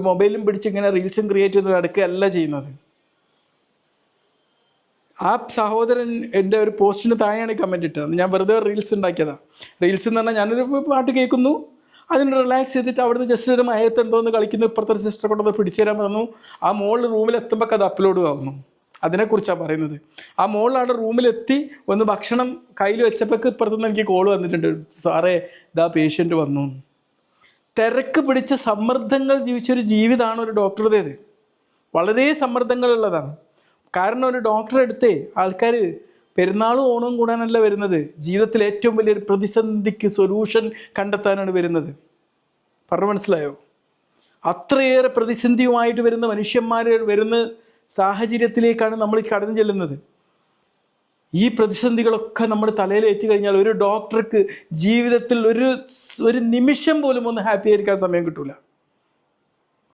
മൊബൈലും പിടിച്ച് ഇങ്ങനെ റീൽസും ക്രിയേറ്റ് ചെയ്ത് നടക്കുകയല്ല ചെയ്യുന്നത്. ആ സഹോദരൻ എൻ്റെ ഒരു പോസ്റ്റിന് താഴെയാണ് കമൻറ്റ് ഇട്ടത്. ഞാൻ വെറുതെ റീൽസ് ഉണ്ടാക്കിയതാണ്. റീൽസ് എന്ന് പറഞ്ഞാൽ ഞാനൊരു പാട്ട് കേൾക്കുന്നു, അതിന് റിലാക്സ് ചെയ്തിട്ട് അവിടുന്ന് ജസ്റ്റ് ഒരു മയത്ത് എന്തോന്ന് കളിക്കുന്നു, ഇപ്പുറത്തെ സിസ്റ്റർ കൊണ്ടത് പിടിച്ചു തരാൻ പറഞ്ഞു. ആ മോളിൽ റൂമിലെത്തുമ്പോൾ അത് അപ്ലോഡ് ആവുന്നു. അതിനെക്കുറിച്ചാണ് പറയുന്നത്. ആ മോളിലാണ് റൂമിലെത്തി ഒന്ന് ഭക്ഷണം കയ്യിൽ വെച്ചപ്പോൾ ഇപ്പുറത്തുനിന്ന് എനിക്ക് കോൾ വന്നിട്ടുണ്ട്, സാറേ ഇതാ പേഷ്യൻ്റ് വന്നു. തിരക്ക് പിടിച്ച സമ്മർദ്ദങ്ങൾ ജീവിച്ചൊരു ജീവിതമാണ് ഒരു ഡോക്ടറുടേത്. വളരെ സമ്മർദ്ദങ്ങളുള്ളതാണ്. കാരണം ഒരു ഡോക്ടറെ അടുത്തേ ആൾക്കാർ പെരുന്നാളും ഓണവും കൂടാനല്ല വരുന്നത്, ജീവിതത്തിൽ ഏറ്റവും വലിയൊരു പ്രതിസന്ധിക്ക് സൊല്യൂഷൻ കണ്ടെത്താനാണ് വരുന്നത്. പറഞ്ഞു മനസ്സിലായോ? അത്രയേറെ പ്രതിസന്ധിയുമായിട്ട് വരുന്ന മനുഷ്യന്മാർ വരുന്ന സാഹചര്യത്തിലേക്കാണ് നമ്മൾ കടന്നു ചെല്ലുന്നത്. ഈ പ്രതിസന്ധികളൊക്കെ നമ്മൾ തലയിലേറ്റ് കഴിഞ്ഞാൽ ഒരു ഡോക്ടർക്ക് ജീവിതത്തിൽ ഒരു നിമിഷം പോലും ഒന്ന് ഹാപ്പി ആയിരിക്കാൻ സമയം കിട്ടൂല.